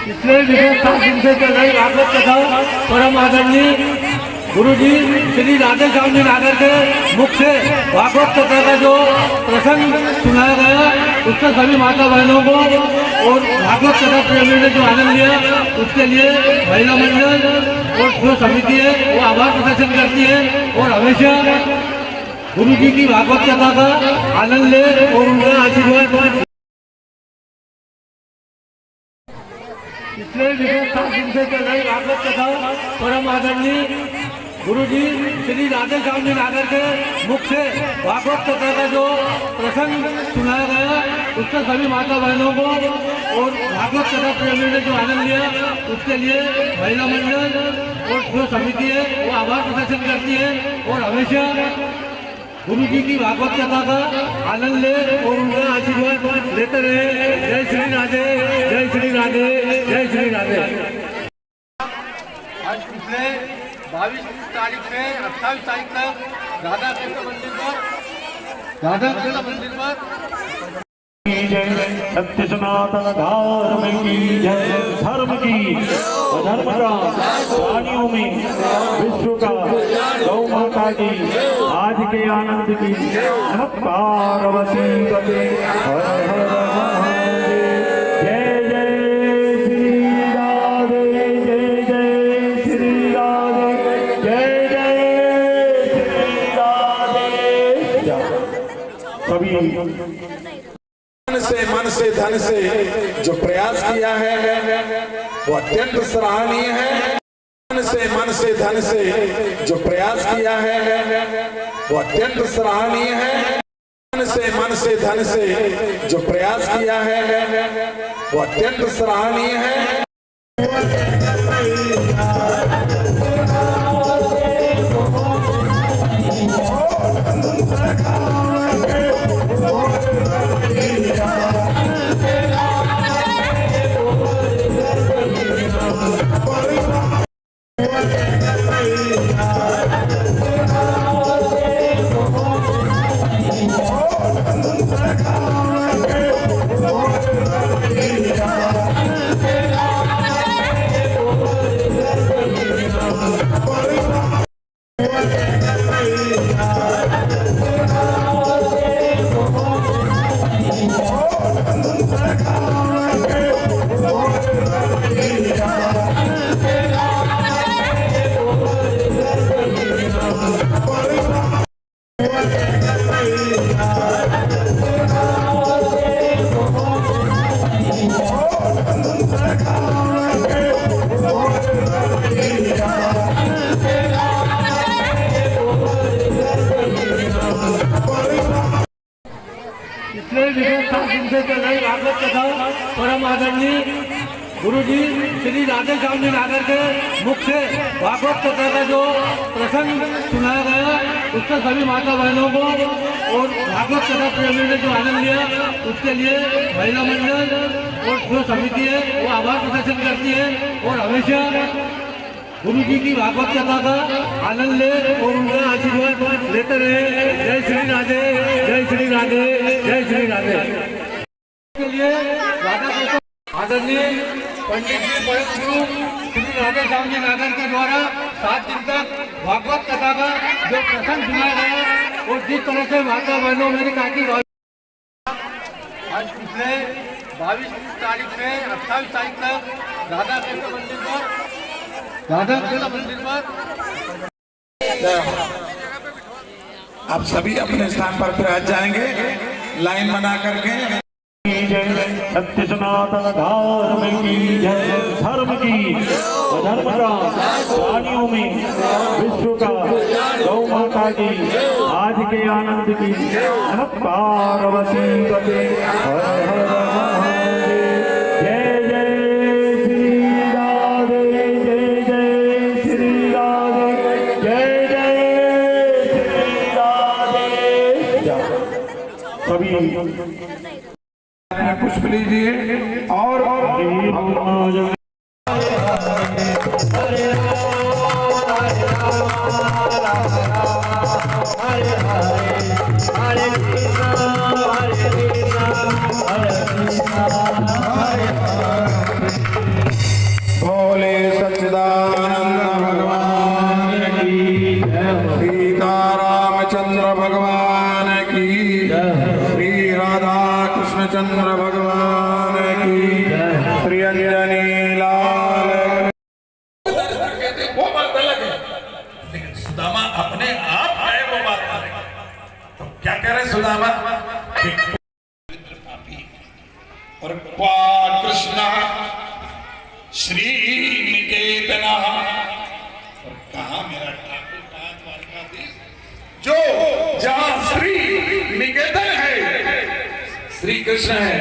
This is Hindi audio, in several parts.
पिछले विगत 7 दिन से चल रही भागवत कथा परम आदरणीय गुरुजी श्री राधे श्याम जी नागर के मुख से भागवत कथा का जो प्रसंग सुनाया गया उससे सभी माता बहनों को और भागवत कथा प्रेमी ने जो आनंद लिया उसके लिए महिला मंडल और जो समिति है वो आभार प्रदर्शन करती है और हमेशा गुरु जी की भागवत कथा का आनंद ले और उनका आशीर्वाद। पिछले विगत 7 दिन से चल रही भागवत कथा परम आदरणीय गुरुजी श्री राधे श्याम जी नागर के मुख से भागवत कथा का जो प्रसंग सुनाया गया उससे सभी माता बहनों को और भागवत कथा प्रेमी ने जो आनंद लिया उसके लिए महिला मंडल और जो समिति है वो आभार प्रदर्शन करती है और हमेशा गुरु जी की भागवत कथा का आनंद ले और उनका आशीर्वाद लेते रहे। जय श्री राधे, जय श्री राधे, जय श्री राधे। आज पिछले 22 तारीख से 28 तारीख तक राधा कृष्ण मंदिर पर सत्य सनातन धर्म की जय, धर्म की अधर्म का प्राणियों में विश्व का गौ माता की आज के आनंद की पार्वती पते हर हर महादेव। जय जय श्री राधे, जय जय श्री राधे, जय जय श्री राधे। सभी मन से धन से जो प्रयास किया है वो अत्यंत सराहनीय है। मन से धन से जो प्रयास किया है वो अत्यंत सराहनीय है। मन से धन से जो प्रयास किया है वो अत्यंत सराहनीय है। पिछले विगत 7 दिन से चल रही भागवत कथा परम आदरणीय गुरुजी श्री राधे श्याम जी नागर के मुख से भागवत कथा का जो प्रसंग सुनाया गया उससे सभी माता बहनों को और भागवत कथा प्रेमी ने जो आनंद लिया उसके लिए महिला मंडल और जो समिति है वो आभार प्रदर्शन करती है और हमेशा गुरु जी की भागवत कथा का आनंद ले और उनका आशीर्वाद लेते रहे। जय श्री राधे, जय श्री राधे, जय श्री राधे। के लिए राधा कृष्ण आदरणीय पंडित जी परम गुरु श्री राधे श्याम जी नागर के द्वारा 7 दिन तक भागवत कथा का जो प्रसंग सुनाया गया और जिस तरह से माता बहनों मेरी काकी आज पिछले 22 तारीख से 28 तारीख तक राधा कृष्ण मंदिर पर आप सभी अपने स्थान पर फिर जाएंगे लाइन बना करके। सत्य सनातन धर्म की जय, धर्म की अधर्म का प्राणियों में विश्व का गौ माता की आज के आनंद की पार्वती पते हर हर महादेव। जय जय श्री राधे, जय जय श्री राधे, जय जय श्री राधे। सभी पुष्प लीजिए और श्री अंजनी लाल। वो बात अलग है, लेकिन सुदामा अपने आप आए वो बात अलग है। तो क्या कह रहे सुदामा? और कृष्ण श्री निकेतना, और कहा मेरा ठाकुर कहा द्वारकाधीश, जो जहां श्री निकेतन है श्री कृष्ण है,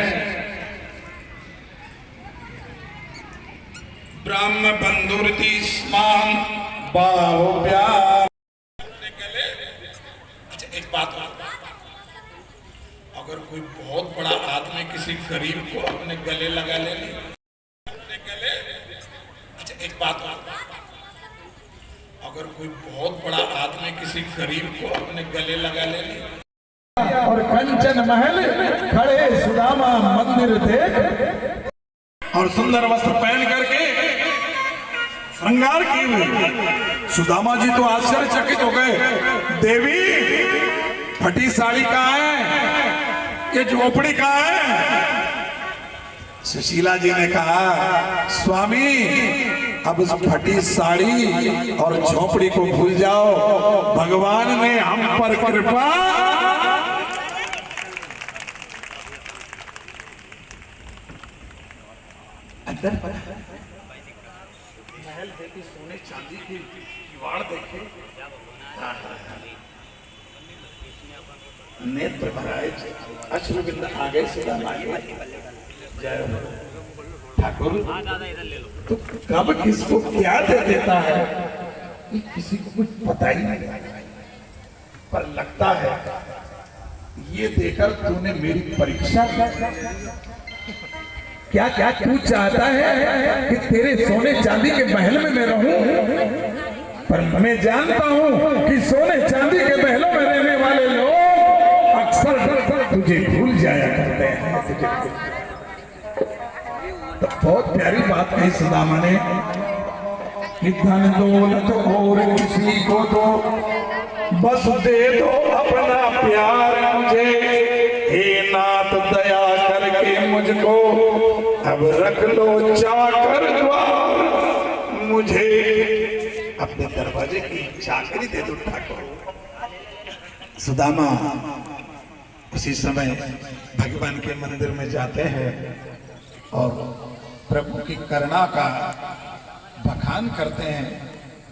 ब्रह्म बंधुरति स्मान बाहो प्यार। अच्छा एक बात, अगर कोई बहुत बड़ा आदमी किसी गरीब को अपने गले लगा ले, अपने गले, अच्छा एक बात, अगर कोई बहुत बड़ा आदमी किसी गरीब को अपने गले लगा ले, और कंचन महल खड़े सुदामा मंदिर देख, और सुंदर वस्त्र पहन करके श्रृंगार किए हुए सुदामा जी तो आश्चर्यचकित हो गए। देवी फटी साड़ी कहाँ है, ये झोपड़ी कहाँ है? सुशीला जी ने कहा स्वामी अब उस फटी साड़ी और झोपड़ी को भूल जाओ, भगवान ने हम पर कृपा। महल देखी, सोने चांदी की किवाड़ देखे, नेत्र भराए, अश्रुबिंद आ गए सुदामा के। जय हो ठाकुर, तो कब किसको क्या दे देता है किसी को कुछ पता ही नहीं, पर लगता है ये देकर तूने मेरी परीक्षा क्या क्या तू चाहता है कि तेरे सोने चांदी के महल में मैं रहूं, पर मैं जानता हूं कि सोने चांदी के महलों में रहने वाले लोग अक्सर तुझे भूल जाया करते हैं। तो बहुत प्यारी बात कही सुदामा ने कि धन दौलत और किसी को तो बस दे दो अपना प्यार मुझे, हे नाथ दया करके मुझको अब रख लो चाकर द्वार, मुझे अपने दरवाजे की चाकरी दे दो ठाकुर। सुदामा उसी समय भगवान के मंदिर में जाते हैं और प्रभु की करुणा का बखान करते हैं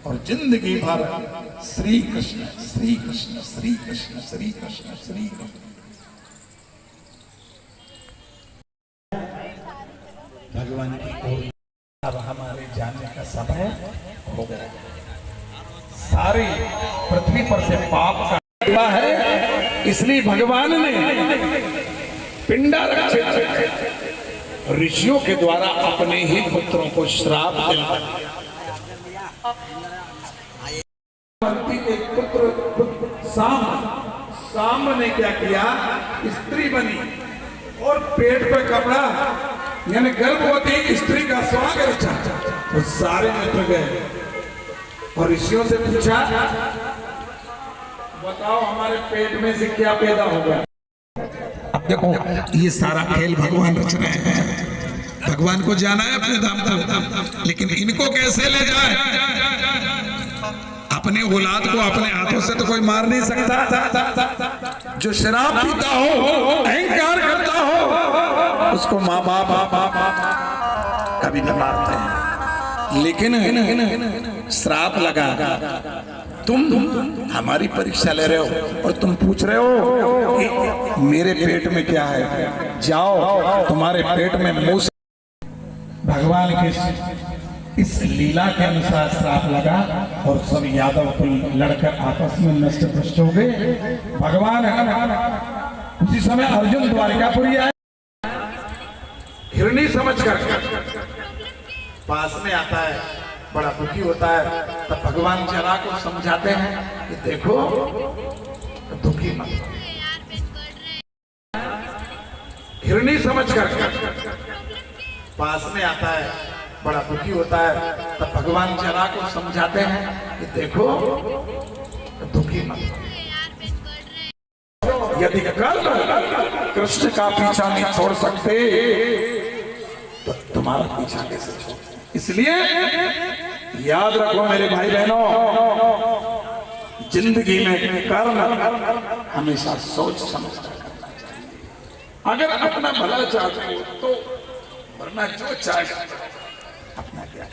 और जिंदगी भर श्री कृष्ण श्री कृष्ण श्री कृष्ण श्री कृष्ण श्री कृष्ण। भगवान की ओर अब हमारे जाने का समय हो गया। सारी पृथ्वी पर से पाप का है, इसलिए भगवान ने पिंडा रक्षित ऋषियों के द्वारा अपने ही पुत्रों को श्राप दिलवाया। एक पुत्र साम ने क्या किया, स्त्री बनी और पेट पे कपड़ा यानी गर्भवती स्त्री का स्वागत रचा। तो सारे मित्र गए और ऋषियों से पूछा बताओ हमारे पेट में से क्या पैदा होगा। अब देखो ये सारा खेल भगवान रच रहे हैं, भगवान को जाना है अपने धाम को, लेकिन इनको कैसे ले जाए। अपने औलाद को अपने हाथों से तो कोई मार नहीं सकता, जो शराब पीता हो अहंकार करता हो उसको माँ बाप कभी न मारते हैं, लेकिन श्राप लगा तुम हमारी परीक्षा ले रहे हो और तुम पूछ रहे हो कि मेरे पेट में क्या है, जाओ तुम्हारे पेट में मुंह। भगवान के इस लीला के अनुसार श्राप लगा और सब यादव कुल लड़कर आपस में नष्ट भ्रष्ट हो गए। भगवान उसी समय अर्जुन द्वारिकापुरी आए, हिरणी समझकर पास में आता है, बड़ा दुखी होता है। तब भगवान जरा को समझाते हैं कि देखो दुखी मत, हिरणी समझकर पास में आता है, बड़ा दुखी होता है। तब भगवान जरा को समझाते हैं कि देखो दुखी मत, यदि कल कृष्ण का पीछा नहीं छोड़ सकते तो तुम तुम्हारा पीछा कैसे छोड़। इसलिए याद रखो मेरे भाई बहनों, जिंदगी में कर्म हमेशा सोच समझ कर करना चाहिए। अगर अपना भला चाहते हो तो, वरना जो चाहे अपना क्या।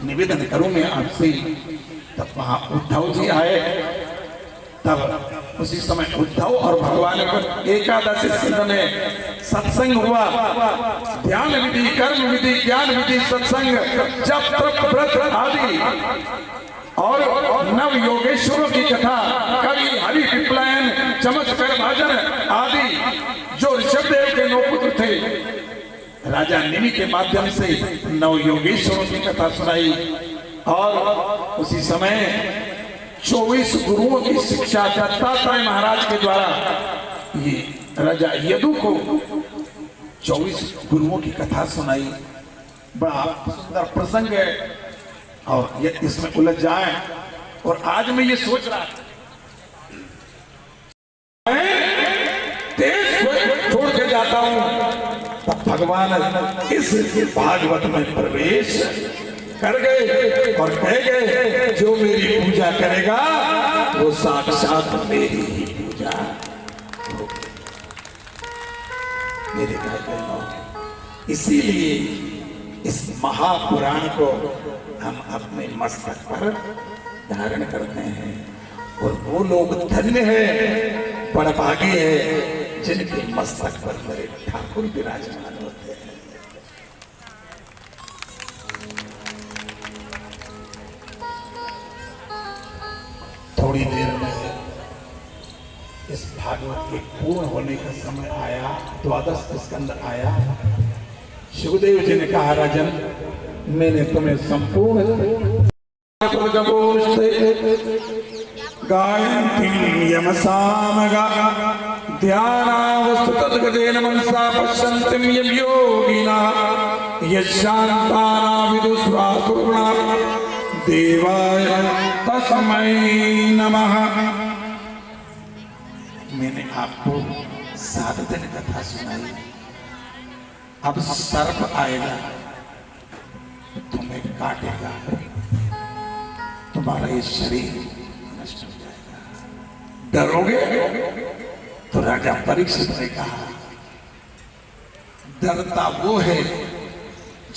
निवेदन करूं मैं आपसे, तब वहां उद्धव जी आए, तब उसी समय उद्धव और भगवान को एकादशी सिद्ध में सत्संग हुआ। ध्यान विधि, कर्म विधि, ज्ञान विधि, सत्संग, जप तप व्रत आदि और नव योगेश्वरों की कथा, कवि हरि विप्लयन, चमत्कार भाजन आदि जो ऋषभदेव के नौ पुत्र थे, राजा निमि के माध्यम से नव योगेश्वरों की कथा सुनाई। और उसी समय 24 गुरुओं की शिक्षा दत्तात्रेय महाराज के द्वारा ये राजा यदु को 24 गुरुओं की कथा सुनाई। बड़ा सुंदर प्रसंग है और ये इसमें उलझ जाए। और आज मैं ये सोच रहा तेज छोड़ के जाता हूं, तब भगवान इस भागवत में प्रवेश कर गए और कह गए, जो मेरी पूजा करेगा वो साक्षात मेरी ही पूजा। मेरे भाई बहनों, इसीलिए इस महापुराण को हम अपने मस्तक पर धारण करते हैं। और वो लोग धन्य है, बड़भागी है, जिनके मस्तक पर मेरे ठाकुर विराजमान होते हैं। थोड़ी देर में इस भागवत के पूर्ण होने का समय आया, 12 स्कंद आया। शिवदेव जी ने कहा, राजन मैंने तुम्हें संपूर्ण गायन्तीं यमसामगा ध्यानावस्थितद्गतेन मनसा पश्यन्तीं यं योगिनः यशान्तानां विदुष्वासुराः देवाय तस्मै नमः। मैंने आपको 7 दिन कथा सुनाई। अब सर्प आएगा, तुम्हें काटेगा, तुम्हारा ये शरीर नष्ट हो जाएगा। डरोगे? तो राजा परीक्षित ने कहा, डरता वो है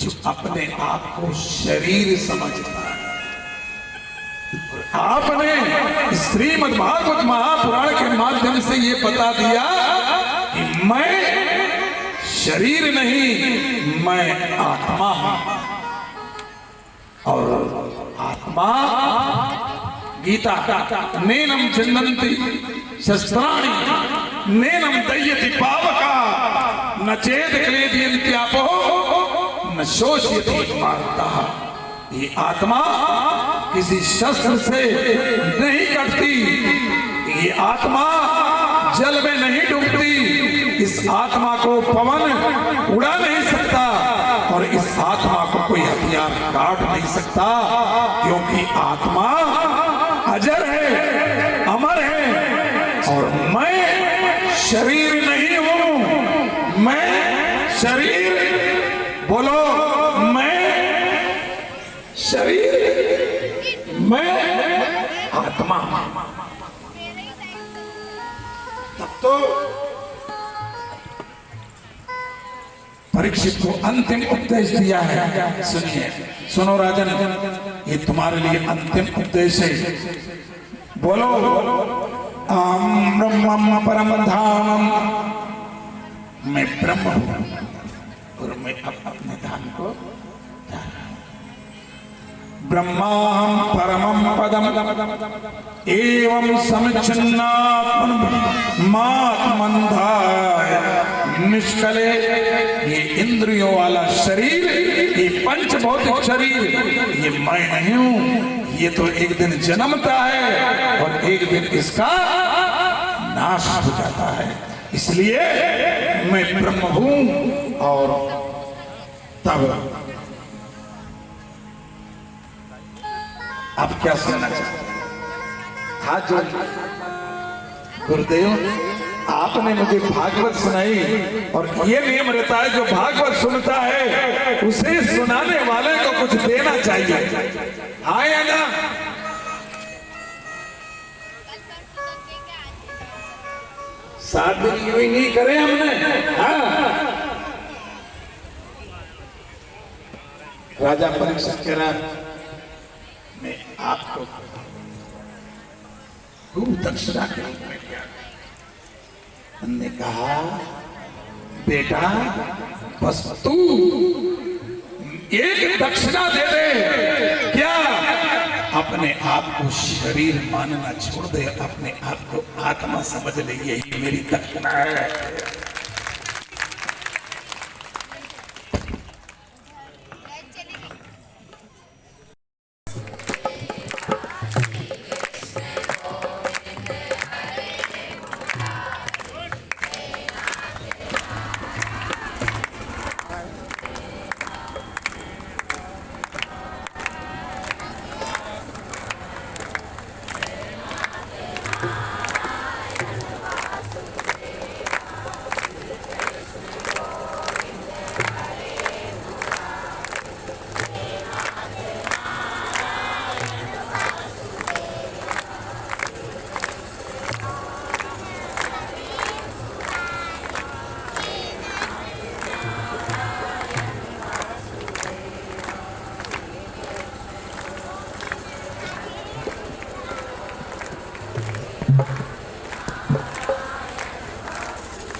जो अपने आप को शरीर समझता है। आपने श्रीमद् भागवत महापुराण के माध्यम से ये बता दिया कि मैं शरीर नहीं, मैं आत्मा हूं। और आत्मा गीता नैनम चिन्नन्ति शस्त्राणि नैनम दह्यति पावका न चेद क्लेदयन्त्यापो न शोषयति मारुतः। ये आत्मा किसी शस्त्र से नहीं कटती, ये आत्मा जल में नहीं डूबती, इस आत्मा को पवन उड़ा नहीं सकता और इस आत्मा को कोई हथियार काट नहीं सकता, क्योंकि आत्मा अजर है, अमर है। और मैं शरीर नहीं हूं, मैं शरीर, बोलो मैं शरीर, मैं आत्मा। तब तो परीक्षित को अंतिम उपदेश दिया है। सुनिए, सुनो राजन, ये तुम्हारे लिए अंतिम उपदेश है। बोलो अहं ब्रह्म परम धामम, मैं ब्रह्म हूं और मैं अब अपने धाम को जा रहा हूं। ब्रह्माहं परमं पदम एवं समिच्छिन्नात्मन्धाय निष्कले। ये इंद्रियों वाला शरीर, ये पंच भौतिक शरीर, ये मैं नहीं हूं। ये तो एक दिन जन्मता है और एक दिन इसका नाश हो जाता है। इसलिए मैं ब्रह्म हूं। और तब आप क्या सुनना चाहते हैं? हाथ जोड़, गुरुदेव आपने मुझे भागवत सुनाई, और ये नियम रहता है जो भागवत सुनता है उसे सुनाने वाले को कुछ देना चाहिए, हाँ या ना? शादी यूं ही नहीं करे हमने, हाँ। राजा परीक्षित कह रहा मैं आपको खूब दक्षिणा के रूप में दिया। हमने कहा बेटा बस तू एक दक्षिणा दे दे, क्या? अपने आप को शरीर मानना छोड़ दे, अपने आप को आत्मा समझ ले, यही मेरी दक्षिणा है।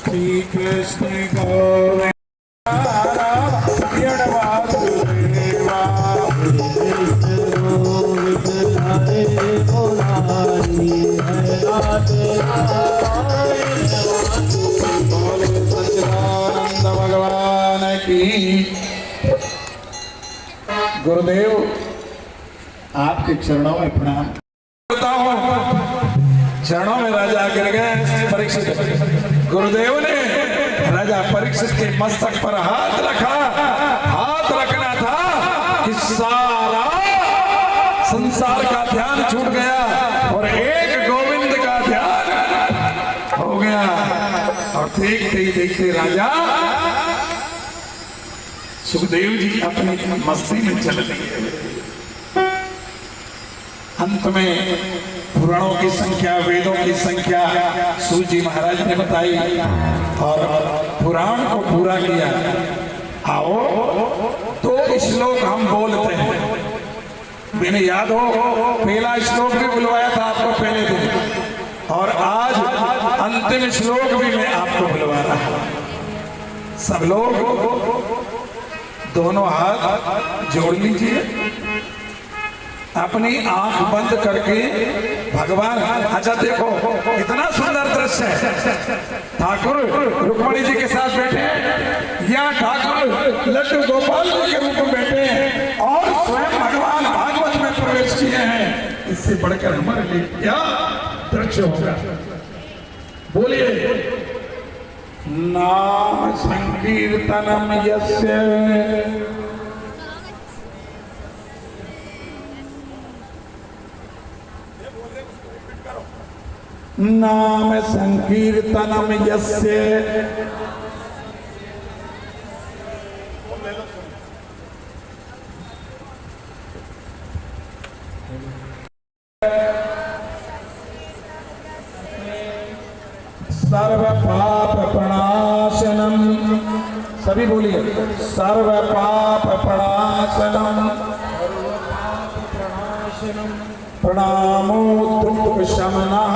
श्री कृष्ण गोविंद भगवान की। गुरुदेव आपके चरणों में प्रणाम करता हूं। चरणों में राजा गिर गए परीक्षित। गुरुदेव ने राजा परीक्षित के मस्तक पर हाथ रखा। हाथ रखना था कि सारा संसार का ध्यान छूट गया और एक गोविंद का ध्यान हो गया। और देखते ही देखते राजा सुखदेव जी अपनी मस्ती में चल दिए। अंत में पुराणों की संख्या, वेदों की संख्या सूत जी महाराज ने बताई और पुराण को पूरा किया। आओ तो श्लोक हम बोलते हैं। मैंने याद हो पहला श्लोक भी बुलवाया था आपको पहले दिन, और आज अंतिम श्लोक भी मैं आपको बुलवा रहा हूं। सब लोग दोनों हाथ जोड़ लीजिए, अपनी आंख बंद करके भगवान। अच्छा देखो इतना सुंदर दृश्य है। ठाकुर रुक्मणी जी के साथ बैठे हैं या ठाकुर लड्डू गोपाल जी के रूप में बैठे हैं और स्वयं भगवान भागवत में प्रवेश किए हैं। इससे बढ़कर हमारे लिए क्या दृश्य होगा? बोलिए। नाम संकीर्तनम यस्य नाम संकीर्तनम यस्य सर्व पाप प्रणाशनम। सभी बोलिए। सर्व पाप प्रणाशनम प्रणामो दुःख शमनः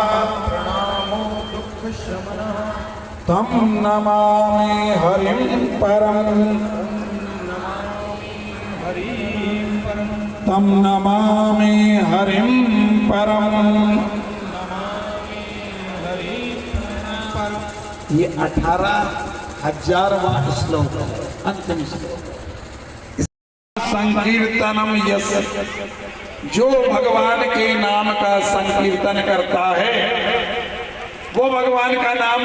तम नमामि हरिं परम। तम नमामि हरिं परम। ये 18,000वां श्लोक है, अंतिम श्लोक। संकीर्तनम यस्य, जो भगवान के नाम का संकीर्तन करता है वो भगवान का नाम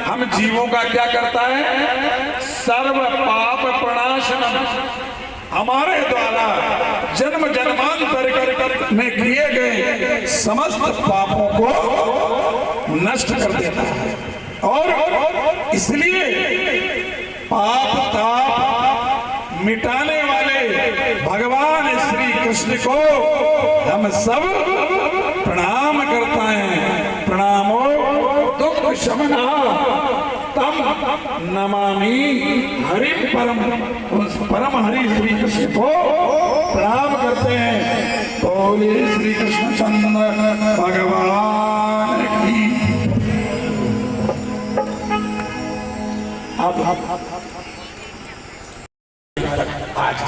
हम जीवों का क्या करता है? सर्व पाप प्रणाशनम। हमारे द्वारा जन्म जन्मांतर में किए गए समस्त पापों को नष्ट कर देता है। और इसलिए पाप ताप मिटाने वाले भगवान श्री कृष्ण को हम सब प्रणाम करता है। प्रणामो दुख शमना तम नमामि हरि परम, उस परम हरि श्री कृष्ण को प्रणाम करते हैं। बोलिए श्री कृष्ण चंद्र भगवान की। अब आज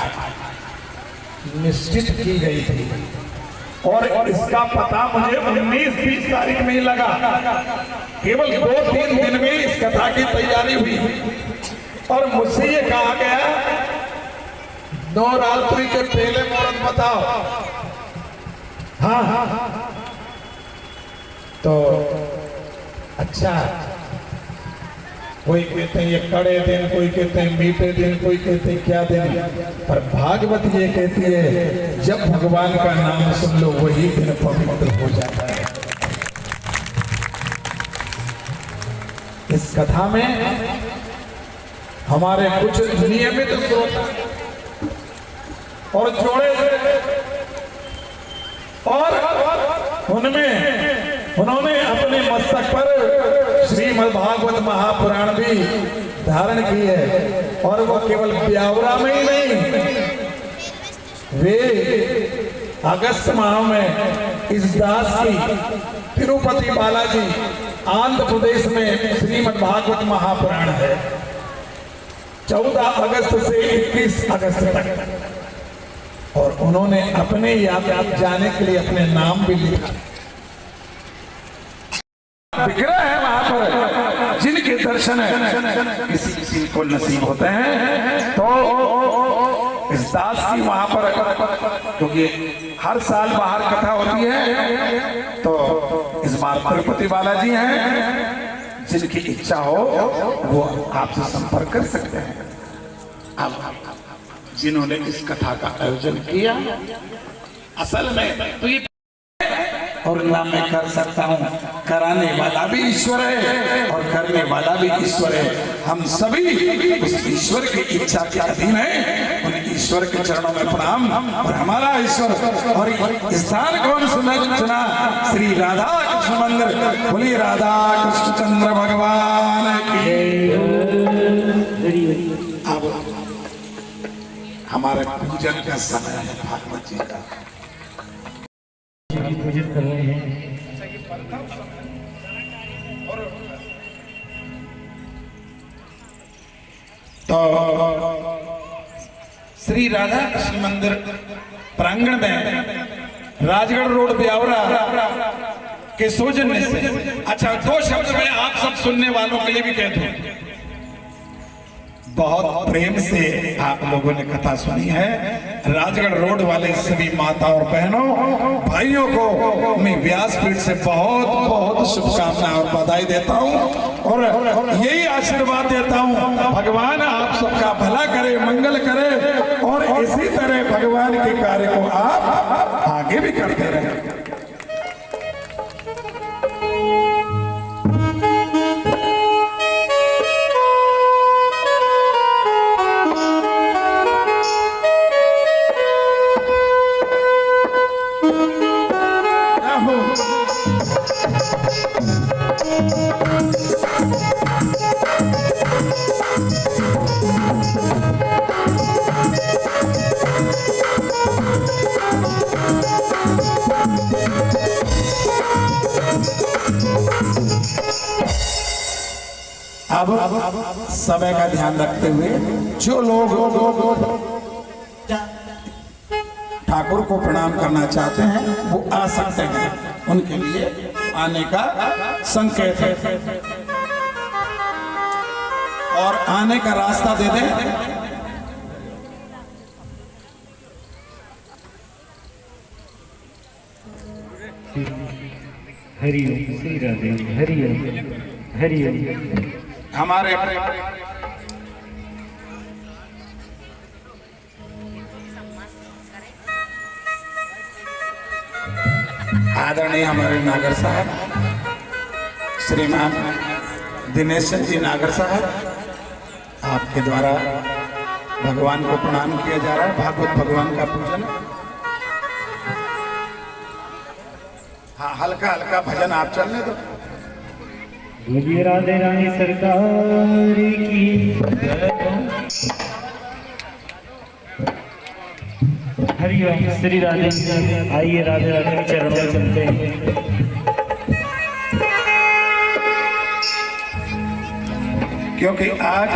निश्चित की गई थी और इसका पता मुझे 19-20 तारीख में ही लगा। केवल 2-3 दिन में इस कथा की तैयारी हुई और मुझसे ये कहा गया नवरात्रि के पहले मुहूर्त बताओ। हाँ, तो अच्छा, कोई कहते हैं ये कड़े दिन, कोई कहते हैं मीठे दिन, कोई कहते हैं क्या दिन, पर भागवत ये कहती है जब भगवान का नाम सुन लो वही दिन पवित्र हो जाता है। इस कथा में हमारे कुछ नियमित श्रोता और जोड़े और उन्होंने अपने मस्तक पर श्रीमद् भागवत महापुराण भी धारण की है। और वो केवल ब्यावरा में ही नहीं, वे अगस्त माह में इस दास की तिरुपति बालाजी आंध्र प्रदेश में श्रीमद् भागवत महापुराण है। 14 अगस्त से 21 अगस्त तक। और उन्होंने अपने याद जाने के लिए अपने नाम भी लिखा। विग्रह है वहां पर जिनके दर्शन किसी किसी को नसीब होते हैं। तो इस दास की वहां पर, क्योंकि हर साल बाहर कथा होती है, तो इस बार तिरुपति बालाजी हैं। जिनकी इच्छा हो वो आपसे संपर्क कर सकते हैं। अब जिन्होंने इस कथा का आयोजन किया, असल में तो ये और ना मैं कर सकता हूँ, कराने वाला भी ईश्वर है और करने वाला भी ईश्वर है। हम सभी उस ईश्वर की इच्छा के अधीन हैं। उन ईश्वर के चरणों में प्रणाम। और हमारा ईश्वर और स्थान कौन चुना? श्री राधा कृष्ण मंदिर। बोलिए राधा कृष्ण चंद्र भगवान की। अब हमारे पूजन का समय है भागवत जी का। पूजित कर रहे हैं। तो श्री राधा कृष्ण मंदिर प्रांगण में राजगढ़ रोड ब्यावरा के सौजन्य से, अच्छा 2 शब्द में आप सब सुनने वालों के लिए भी कह दूं। बहुत प्रेम से आप लोगों ने कथा सुनी है। राजगढ़ रोड वाले सभी माता और बहनों भाइयों को मैं व्यासपीठ से बहुत बहुत शुभकामनाएं और बधाई देता हूं और यही आशीर्वाद देता हूं भगवान आप सबका भला करे, मंगल करे और इसी तरह भगवान के कार्य को आप आगे भी करते रहें। अब समय का ध्यान रखते हुए जो लोग ठाकुर को प्रणाम करना चाहते हैं वो आ सकते हैं। उनके लिए आने का संकेत है और आने का रास्ता दे दें। हरिओम, श्री राधे, हरिओम, हरिओम। हमारे आदरणीय हमारे नागर साहब श्रीमान दिनेश जी नागर साहब, आपके द्वारा भगवान को प्रणाम किया जा रहा है। भागवत भगवान का पूजन। हाँ, हल्का हल्का भजन आप चलने दो। बोलिए राधे रानी सरकार की हरिओम। श्री राधे। आइए राधे रानी के चरणों में चलते हैं। क्योंकि आज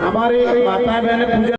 हमारे माता बहन पूजा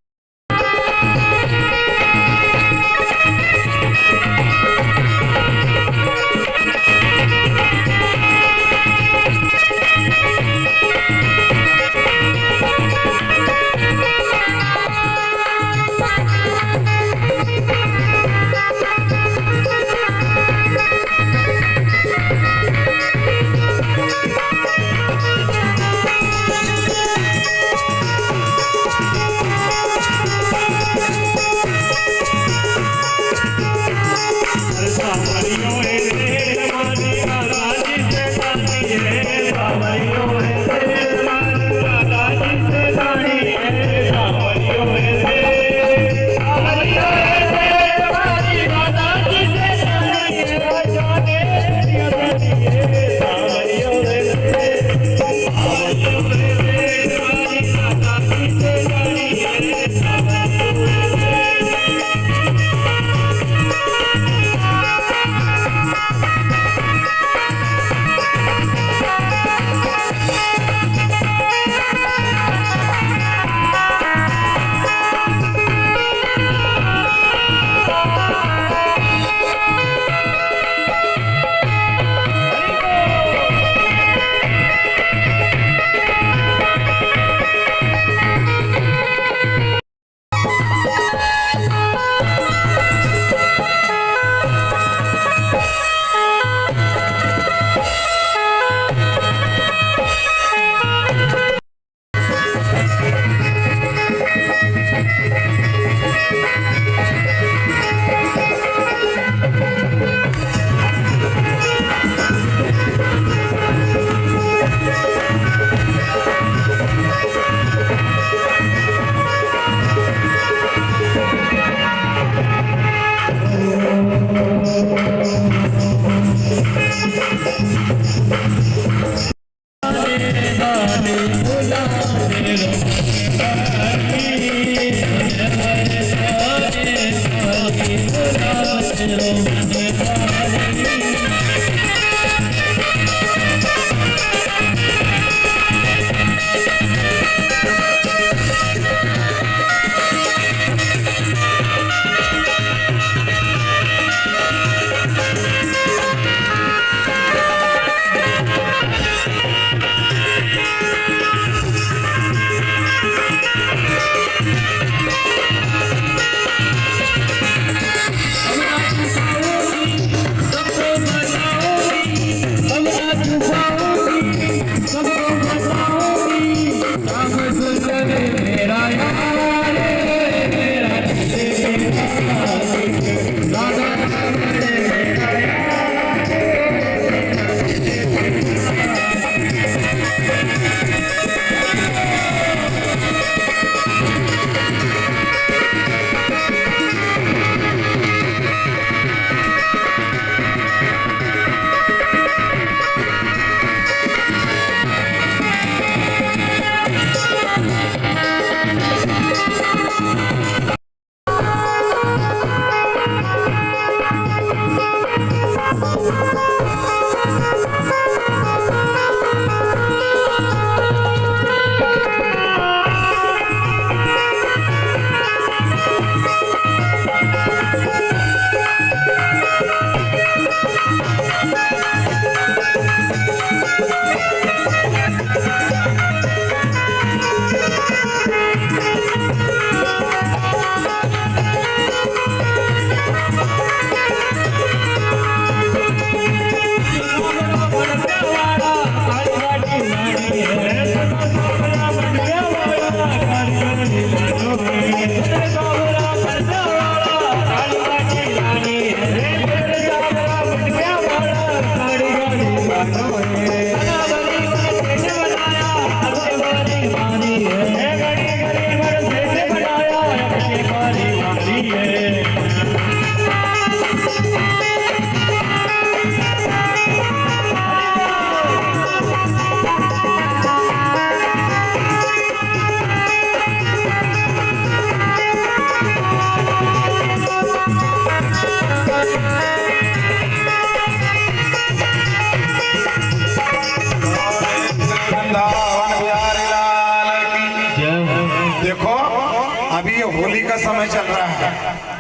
होली का समय चल रहा है,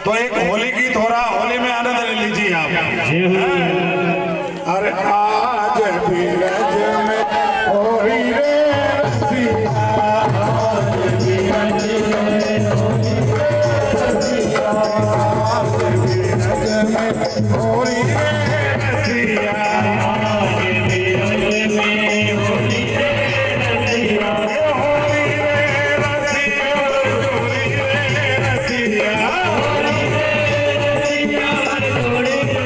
तो एक होली गीत हो रहा, होली में आनंद ले लीजिए आप। अरे आज भी रज में होली रे रसिया, आज भी रज में होली रे रसिया, आज भी रज में होली रे रसिया, आज भी रज में होली रे रसिया, होली रे रसिया, होली रे रसिया, होली रे रसिया, होली रे रसिया, होली रे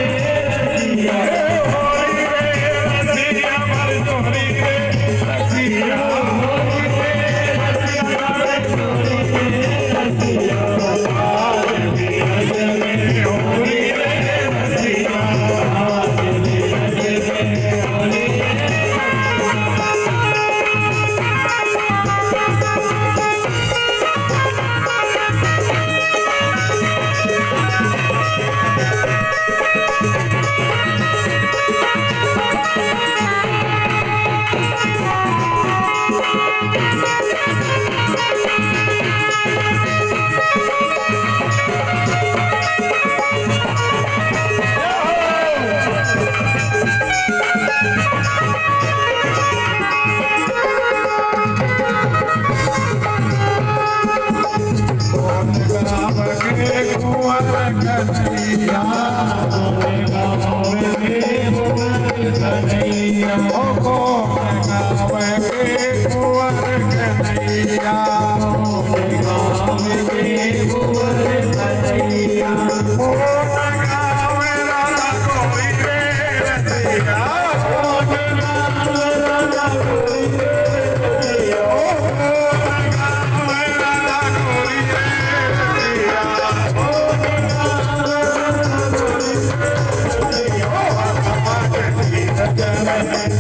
रसिया, होली रे रसिया, होली रे रसिया, होली रे रसिया, आज भी रज में होली रे रसिया, आज भी रज में होली रे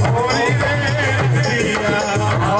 होली रे रसिया।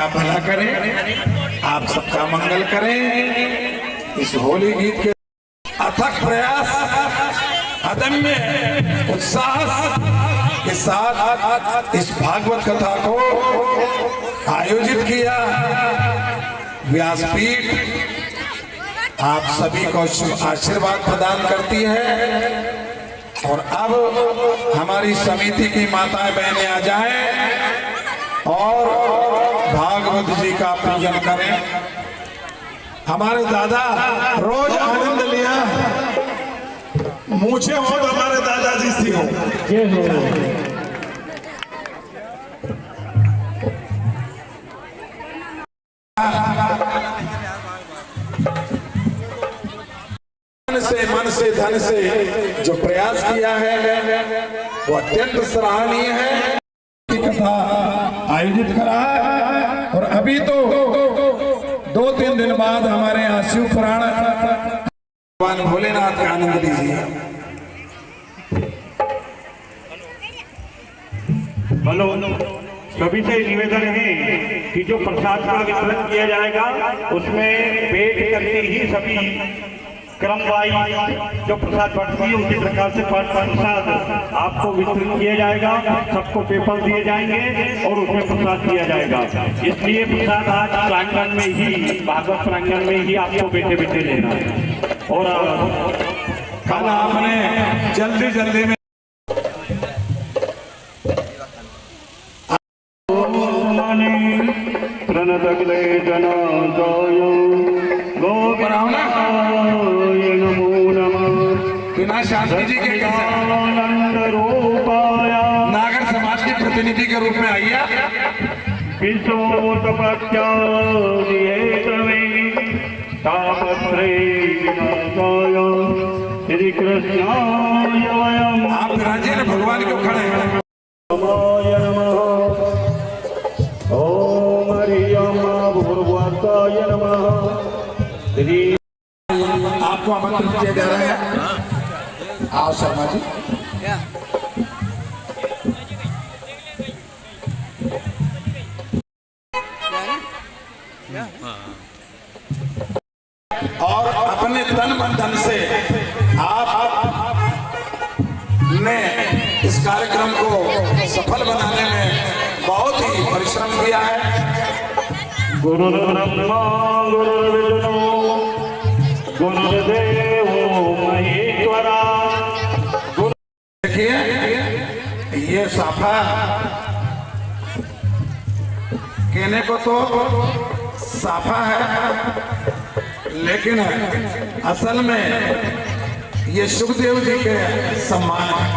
भला करे, आप सबका मंगल करें। इस होली गीत के अथक प्रयास, अदम्य उत्साह के साथ इस भागवत कथा को आयोजित किया। व्यासपीठ आप सभी को आशीर्वाद प्रदान करती है। और अब हमारी समिति की माताएं बहनें आ जाएं और भागवत जी का पूजन करें। हमारे दादा रोज आनंद लिया, मुझे हो तो हमारे दादाजी सी हो। मन से धन से जो प्रयास किया है वो अत्यंत सराहनीय है। की कथा आयोजित करा है और अभी तो 2-3 दिन बाद हमारे यहाँ शिव पुराण भगवान भोलेनाथ का आनंद लीजिए। हेलो, सभी से निवेदन है कि जो प्रसाद का वितरण किया जाएगा उसमें पेट करके ही सभी क्रम वाइज जो प्रसाद बढ़ती है उसी प्रकार से प्रसाद आपको वितरण किया जाएगा। सबको पेपर दिए जाएंगे और उसमें प्रसाद दिया जाएगा। इसलिए प्रसाद आज प्रांगण में ही, भागवत प्रांगण में ही आपको बैठे बैठे लेना है। और कल आपने जल्दी जल्दी में प्रणतकले जनाय गोविंदाय नमो नमः। बिना शांति जी के आनंद रूपाय नागर समाज के प्रतिनिधि के रूप में आइए। श्री कृष्णाय वयम्। आप राजे ने भगवान क्यों खड़े हैं? ओम हरिओम भूर्भुवस्वाय नमः। आपको आमंत्रित किया जा रहा है। आओ शर्मा जी। और अपने तन मन धन से आप ने इस कार्यक्रम को सफल बनाने में बहुत ही परिश्रम किया है। गुरु ब्रह्मा गुरु विष्णु गुरुदेव महेश्वरा। देखिए ये साफा कहने को तो साफा है, लेकिन असल में ये सुखदेव जी के सम्मान है।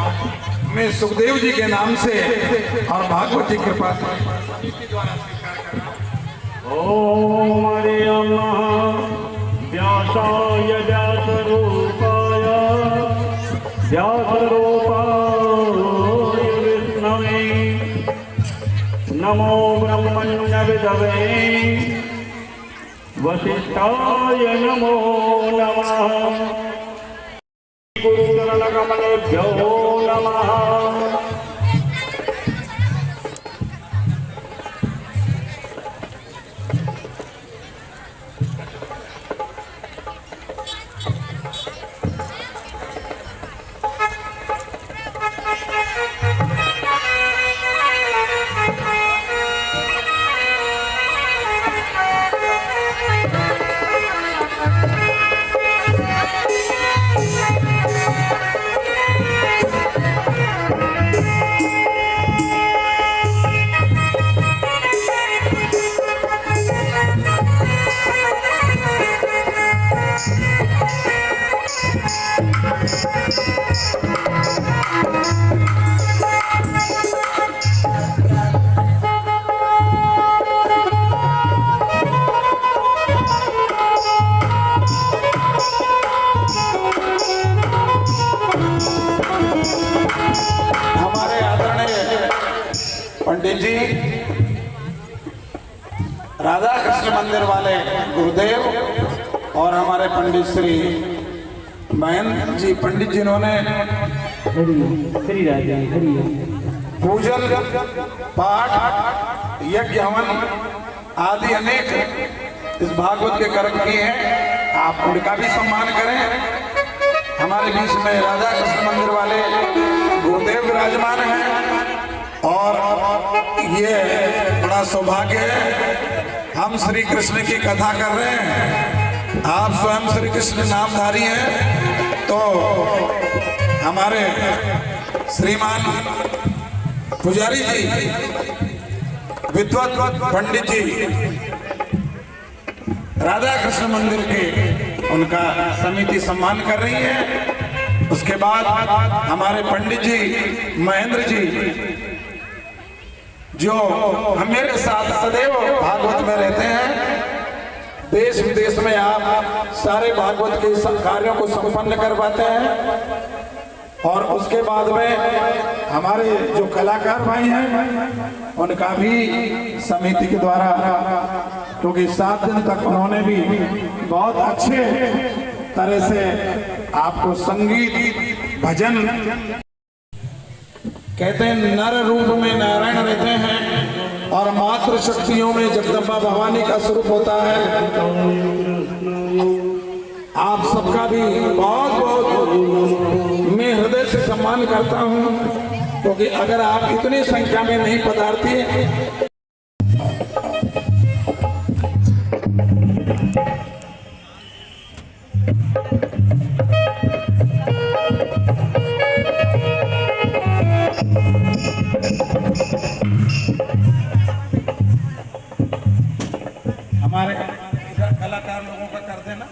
मैं सुखदेव जी के नाम से और भागवत जी कृपा से ओम हरिओम व्यासाय व्यासरूपाय व्यासरूपाय विष्णवे नमो ब्रह्मण्य विदवे वसिष्ठाय नमो नमः। गुरुचरणकमलेभ्यो नमः। पंडित जी, राधा कृष्ण मंदिर वाले गुरुदेव और हमारे पंडित श्री महेंद्र जी पंडित जिन्होंने पूजन पाठ यज्ञ हवन आदि अनेक इस भागवत के कर्म किए हैं, आप उनका भी सम्मान करें। हमारे बीच में राधा कृष्ण मंदिर वाले गुरुदेव विराजमान हैं और ये बड़ा सौभाग्य है, हम श्री कृष्ण की कथा कर रहे हैं, आप स्वयं श्री कृष्ण नामधारी हैं। तो हमारे श्रीमान पुजारी जी, विद्वत पंडित जी, राधा कृष्ण मंदिर के उनका समिति सम्मान कर रही है। उसके बाद हमारे पंडित जी महेंद्र जी, जो हम मेरे साथ सदैव भागवत में रहते हैं, देश विदेश में आप सारे भागवत के कार्यों को संपन्न करवाते हैं। और उसके बाद में हमारे जो कलाकार भाई हैं उनका भी समिति के द्वारा, क्योंकि 7 दिन तक उन्होंने भी बहुत अच्छे तरह से आपको संगीत भजन, कहते हैं नर रूप में नारायण रहते हैं और मातृ शक्तियों में जगदम्बा भवानी का स्वरूप होता है। आप सबका भी बहुत बहुत मैं हृदय से सम्मान करता हूं, क्योंकि अगर आप इतनी संख्या में नहीं पधारती हमारे कलाकार लोगों का कर देना,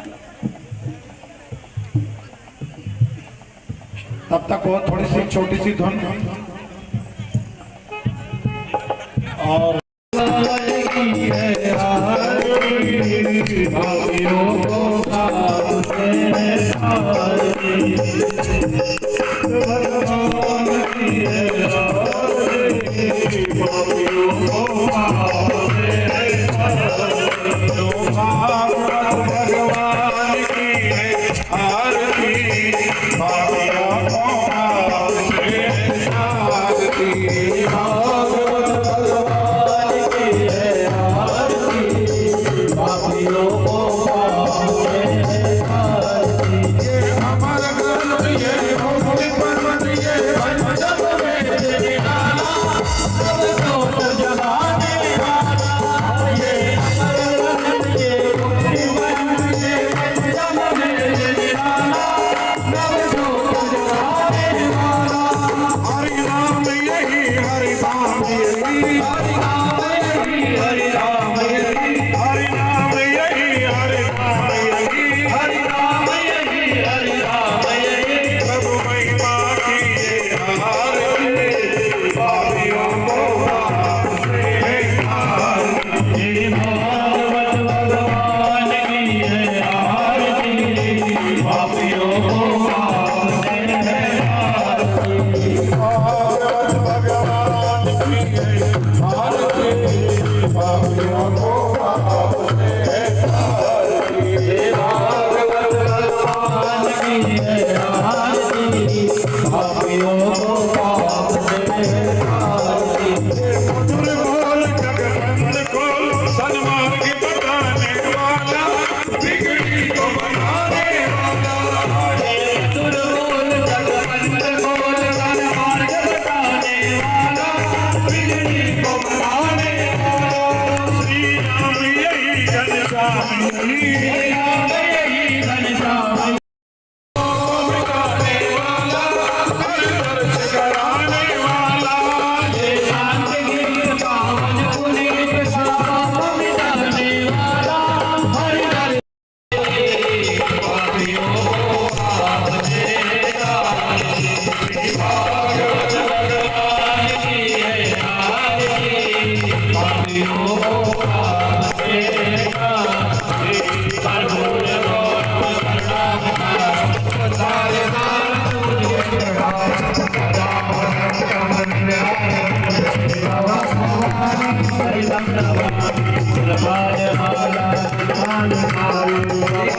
तब तक वो थोड़ी सी छोटी सी धुन और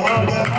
Hare